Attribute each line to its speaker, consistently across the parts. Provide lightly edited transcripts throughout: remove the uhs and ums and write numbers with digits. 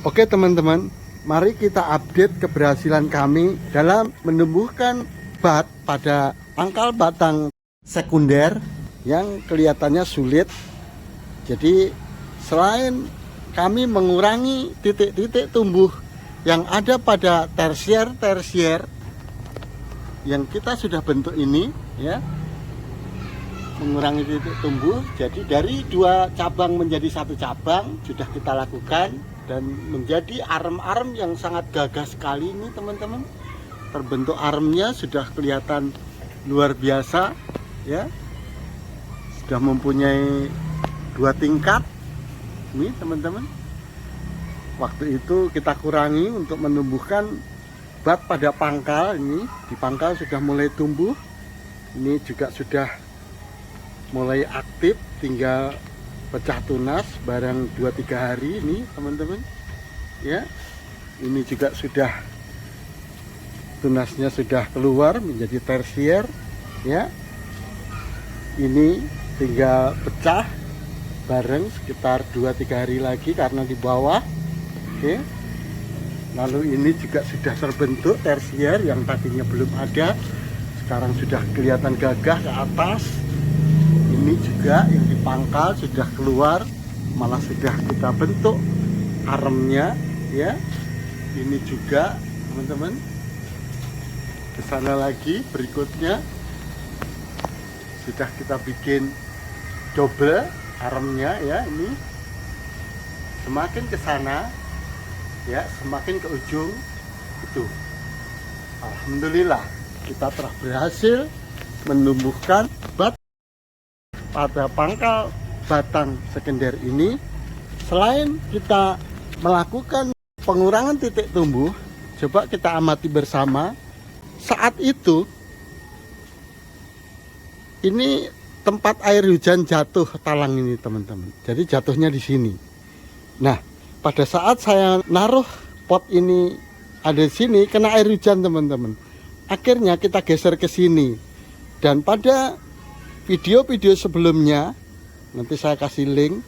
Speaker 1: Oke teman-teman, mari kita update keberhasilan kami dalam menumbuhkan bat pada pangkal batang sekunder yang kelihatannya sulit. Jadi selain kami mengurangi titik-titik tumbuh yang ada pada tersier yang kita sudah bentuk ini ya, mengurangi titik tumbuh, jadi dari 2 cabang menjadi 1 cabang sudah kita lakukan dan menjadi arem-arem yang sangat gagah sekali ini teman-teman. Terbentuk aremnya sudah kelihatan luar biasa ya, sudah mempunyai 2 tingkat ini teman-teman. Waktu itu kita kurangi untuk menumbuhkan bat pada pangkal. Ini di pangkal sudah mulai tumbuh, ini juga sudah mulai aktif, tinggal pecah tunas barang 2-3 hari ini teman-teman ya. Ini juga sudah tunasnya sudah keluar menjadi tersier ya. Ini tinggal pecah bareng sekitar 2-3 hari lagi karena di bawah. Oke, lalu ini juga sudah terbentuk tersier yang tadinya belum ada, sekarang sudah kelihatan gagah ke atas. Ini juga yang di pangkal sudah keluar, malah sudah kita bentuk aremnya ya. Ini juga teman-teman, ke sana lagi berikutnya sudah kita bikin double aremnya ya. Ini semakin ke sana ya, semakin ke ujung itu. Alhamdulillah kita telah berhasil menumbuhkan bat pada pangkal batang sekunder ini. Selain kita melakukan pengurangan titik tumbuh, coba kita amati bersama. Saat itu ini tempat air hujan jatuh talang ini teman-teman, jadi jatuhnya di sini. Nah, pada saat saya naruh pot ini ada di sini, kena air hujan teman-teman, akhirnya kita geser ke sini. Dan pada video-video sebelumnya, nanti saya kasih link,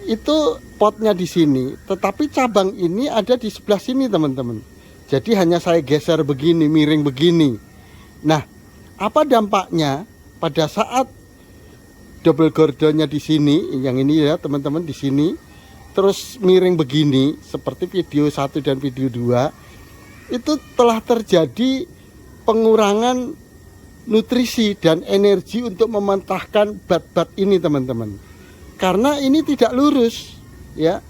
Speaker 1: itu potnya di sini, tetapi cabang ini ada di sebelah sini teman-teman. Jadi hanya saya geser begini, miring begini. Nah, apa dampaknya pada saat double gordonnya di sini, yang ini ya teman-teman, di sini, terus miring begini, seperti video 1 dan video 2, itu telah terjadi pengurangan nutrisi dan energi untuk mementahkan bat-bat ini teman-teman, karena ini tidak lurus ya.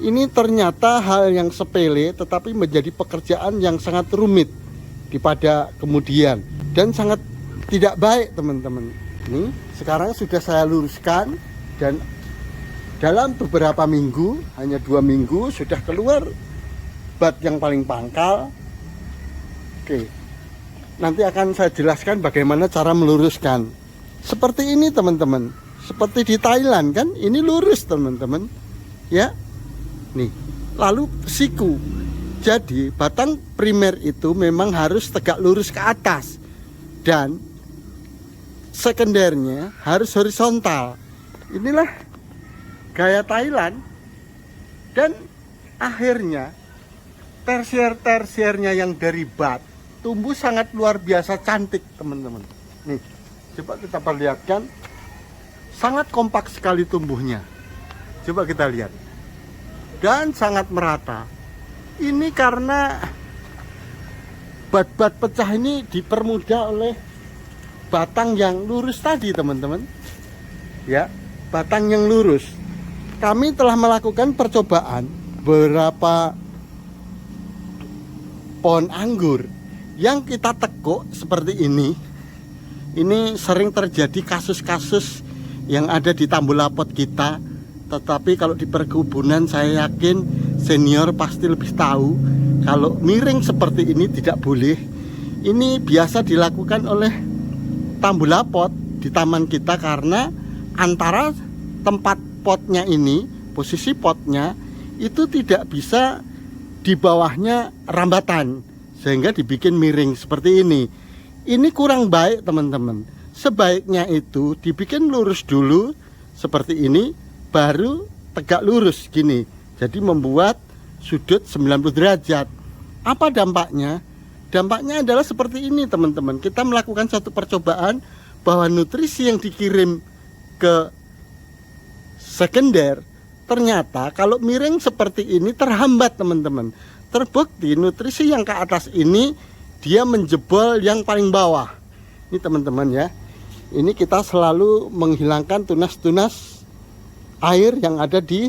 Speaker 1: Ini ternyata hal yang sepele tetapi menjadi pekerjaan yang sangat rumit pada kemudian dan sangat tidak baik teman-teman. Ini sekarang sudah saya luruskan dan dalam beberapa minggu, hanya 2 minggu sudah keluar bat yang paling pangkal. Oke, nanti akan saya jelaskan bagaimana cara meluruskan. Seperti ini teman-teman, seperti di Thailand kan, ini lurus teman-teman ya. Nih, lalu siku. Jadi batang primer itu memang harus tegak lurus ke atas dan sekundernya harus horizontal. Inilah gaya Thailand. Dan akhirnya tersier-tersiernya yang dari bat tumbuh sangat luar biasa cantik teman-teman. Nih, coba kita perlihatkan, sangat kompak sekali tumbuhnya. Coba kita lihat, dan sangat merata. Ini karena bat-bat pecah ini dipermudah oleh batang yang lurus tadi teman-teman ya, batang yang lurus. Kami telah melakukan percobaan beberapa pohon anggur yang kita tekuk seperti ini. Ini sering terjadi kasus-kasus yang ada di Tambulapot kita, tetapi kalau di perkebunan saya yakin senior pasti lebih tahu kalau miring seperti ini tidak boleh. Ini biasa dilakukan oleh Tambulapot di taman kita karena antara tempat potnya ini, posisi potnya itu tidak bisa di bawahnya rambatan sehingga dibikin miring seperti ini. Ini kurang baik teman-teman. Sebaiknya itu dibikin lurus dulu seperti ini, baru tegak lurus gini. Jadi membuat sudut 90 derajat. Apa dampaknya? Dampaknya adalah seperti ini teman-teman. Kita melakukan satu percobaan bahwa nutrisi yang dikirim ke sekunder, ternyata kalau miring seperti ini terhambat teman-teman. Terbukti nutrisi yang ke atas ini dia menjebol yang paling bawah. Ini teman-teman ya. Ini kita selalu menghilangkan tunas-tunas air yang ada di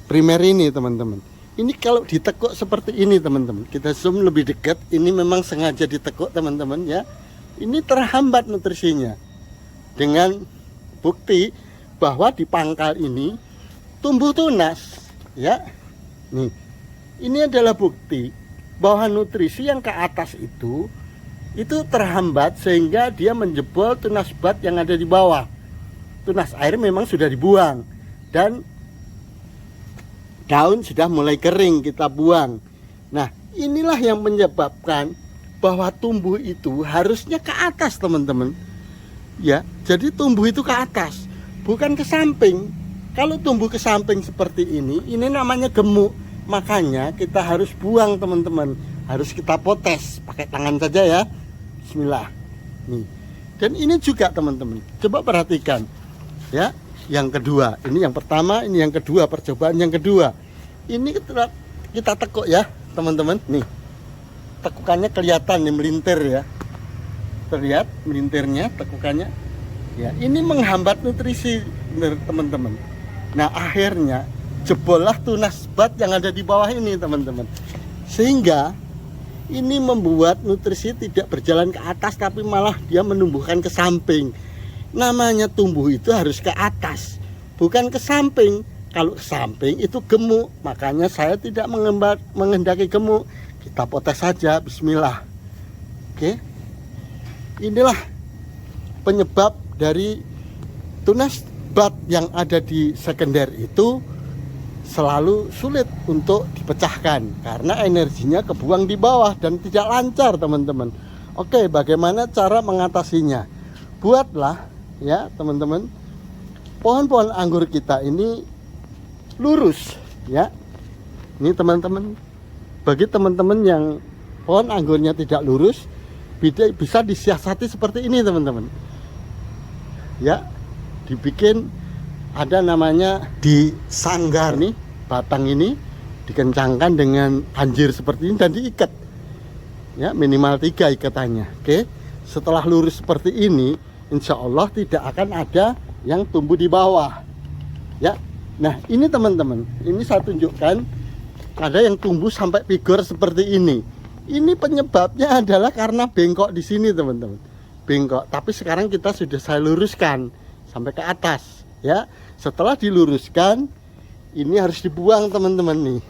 Speaker 1: primer ini teman-teman. Ini kalau ditekuk seperti ini teman-teman, kita zoom lebih dekat. Ini memang sengaja ditekuk teman-teman ya. Ini terhambat nutrisinya. Dengan bukti bahwa di pangkal ini tumbuh tunas ya. Nih, ini adalah bukti bahwa nutrisi yang ke atas itu terhambat sehingga dia menjebol tunas bat yang ada di bawah. Tunas air memang sudah dibuang dan daun sudah mulai kering, kita buang. Nah, inilah yang menyebabkan bahwa tumbuh itu harusnya ke atas teman-teman. Ya, jadi tumbuh itu ke atas, bukan ke samping. Kalau tumbuh ke samping seperti ini namanya gemuk. Makanya kita harus buang teman-teman. Harus kita potes pakai tangan saja ya. Bismillah. Nih. Dan ini juga teman-teman. Coba perhatikan. Ya, yang kedua. Ini yang pertama, ini yang kedua, percobaan yang kedua. Ini kita tekuk ya, teman-teman. Nih. Tekukannya kelihatan nih melintir ya. Terlihat melintirnya tekukannya. Ya, ini menghambat nutrisi teman-teman. Nah, akhirnya jebollah tunas bat yang ada di bawah ini teman-teman. Sehingga ini membuat nutrisi tidak berjalan ke atas, tapi malah dia menumbuhkan ke samping. Namanya tumbuh itu harus ke atas, bukan ke samping. Kalau ke samping itu gemuk, makanya saya tidak menghendaki gemuk. Kita potes saja, bismillah. Oke. Inilah penyebab dari tunas bat yang ada di sekunder itu selalu sulit untuk dipecahkan karena energinya kebuang di bawah dan tidak lancar teman-teman. Oke, bagaimana cara mengatasinya? Buatlah ya teman-teman, pohon-pohon anggur kita ini lurus ya. Ini teman-teman, bagi teman-teman yang pohon anggurnya tidak lurus, bisa disiasati seperti ini teman-teman ya. Dibikin ada namanya disanggar nih, batang ini dikencangkan dengan anjir seperti ini dan diikat ya, minimal 3 ikatannya. Oke, setelah lurus seperti ini insya Allah tidak akan ada yang tumbuh di bawah ya. Nah, ini teman-teman, ini saya tunjukkan ada yang tumbuh sampai pigor seperti ini. Ini penyebabnya adalah karena bengkok di sini teman-teman, bengkok. Tapi sekarang kita sudah saya luruskan sampai ke atas ya. Setelah diluruskan, ini harus dibuang teman-teman nih.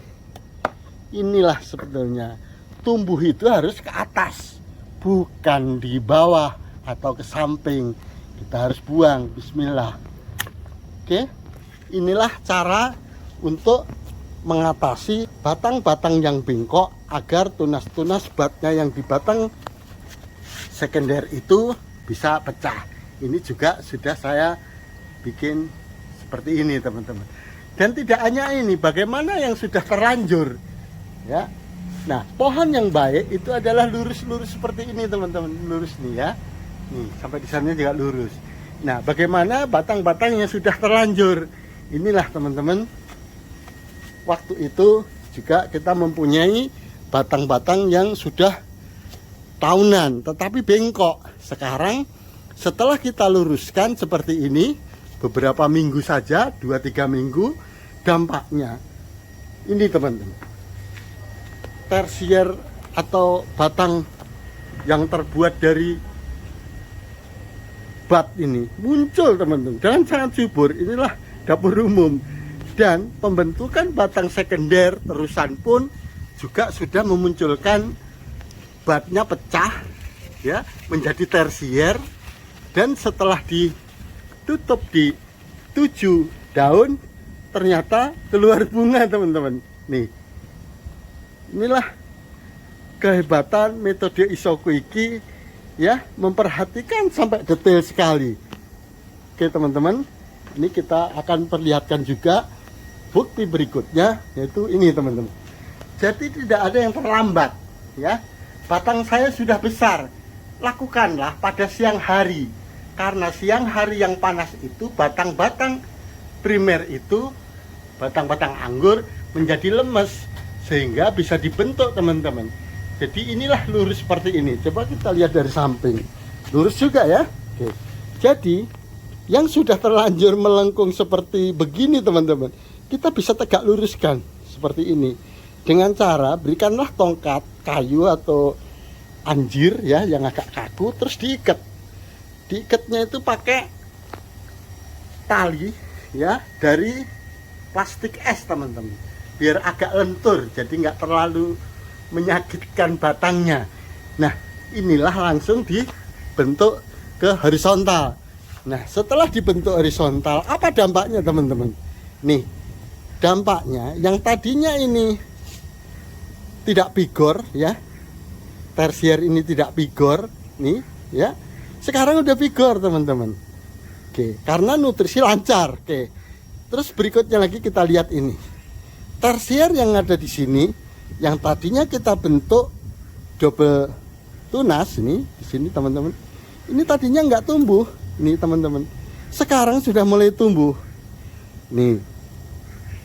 Speaker 1: Inilah sebetulnya tumbuh itu harus ke atas, bukan di bawah atau ke samping. Kita harus buang, bismillah. Oke, inilah cara untuk mengatasi batang-batang yang bengkok agar tunas-tunas batnya yang di batang sekunder itu bisa pecah. Ini juga sudah saya bikin seperti ini teman-teman. Dan tidak hanya ini, bagaimana yang sudah terlanjur ya. Nah, pohon yang baik itu adalah lurus-lurus seperti ini teman-teman, lurus nih ya. Nih, sampai di sana juga lurus. Nah, bagaimana batang-batang yang sudah terlanjur? Inilah teman-teman, waktu itu juga kita mempunyai batang-batang yang sudah tahunan tetapi bengkok. Sekarang setelah kita luruskan seperti ini, beberapa minggu saja, 2-3 minggu, dampaknya ini teman-teman, tersier atau batang yang terbuat dari bat ini muncul teman-teman, dan sangat subur. Inilah dapur umum, dan pembentukan batang sekunder terusan pun juga sudah memunculkan batnya pecah ya, menjadi tersier. Dan setelah ditutup di 7 daun, ternyata keluar bunga teman-teman. Nih, inilah kehebatan metode Isoko iki ya, memperhatikan sampai detail sekali. Oke teman-teman, ini kita akan perlihatkan juga bukti berikutnya yaitu ini teman-teman. Jadi tidak ada yang terlambat ya. Batang saya sudah besar. Lakukanlah pada siang hari. Karena siang hari yang panas itu batang-batang primer itu, batang-batang anggur menjadi lemes sehingga bisa dibentuk teman-teman. Jadi inilah lurus seperti ini. Coba kita lihat dari samping. Lurus juga ya. Oke. Jadi yang sudah terlanjur melengkung seperti begini teman-teman, kita bisa tegak luruskan seperti ini. Dengan cara berikanlah tongkat kayu atau anjir ya yang agak kaku, terus diikat. Diikatnya itu pakai tali ya dari plastik es teman-teman, biar agak lentur, jadi nggak terlalu menyakitkan batangnya. Nah inilah langsung dibentuk ke horizontal. Nah setelah dibentuk horizontal, apa dampaknya teman-teman? Nih dampaknya yang tadinya ini tidak vigor ya, tersier ini tidak vigor nih ya, sekarang udah vigor teman-teman. Oke, karena nutrisi lancar. Oke, terus berikutnya lagi kita lihat ini tersier yang ada di sini, yang tadinya kita bentuk double tunas ini di sini teman-teman, ini tadinya nggak tumbuh nih teman-teman, sekarang sudah mulai tumbuh nih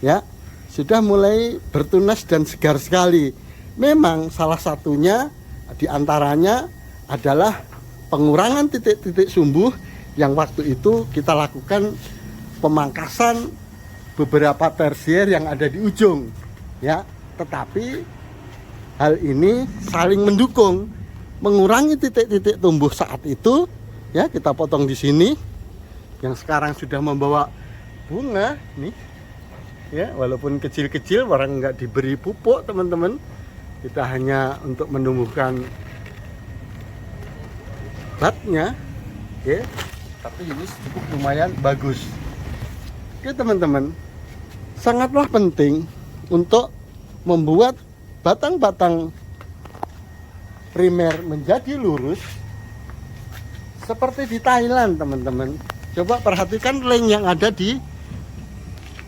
Speaker 1: ya, sudah mulai bertunas dan segar sekali. Memang salah satunya diantaranya adalah pengurangan titik-titik sumbu yang waktu itu kita lakukan pemangkasan beberapa tersier yang ada di ujung ya. Tetapi hal ini saling mendukung, mengurangi titik-titik tumbuh saat itu ya. Kita potong di sini yang sekarang sudah membawa bunga nih ya, walaupun kecil-kecil, orang nggak diberi pupuk teman-teman, kita hanya untuk menumbuhkan batnya ya, tapi ini cukup lumayan bagus. Oke teman-teman, sangatlah penting untuk membuat batang-batang primer menjadi lurus seperti di Thailand teman-teman. Coba perhatikan link yang ada di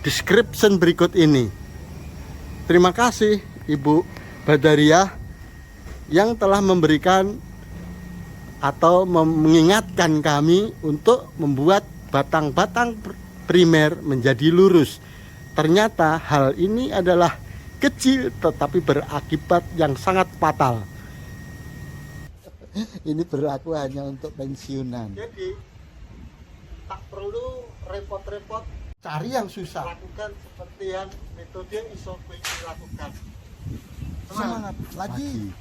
Speaker 1: description berikut ini. Terima kasih Ibu Badariah yang telah memberikan atau mengingatkan kami untuk membuat batang-batang primer menjadi lurus. Ternyata hal ini adalah kecil tetapi berakibat yang sangat fatal.
Speaker 2: Ini berlaku hanya untuk pensiunan.
Speaker 1: Jadi tak perlu repot-repot cari yang susah. Lakukan seperti yang metode Isobel lakukan.
Speaker 2: Semangat lagi.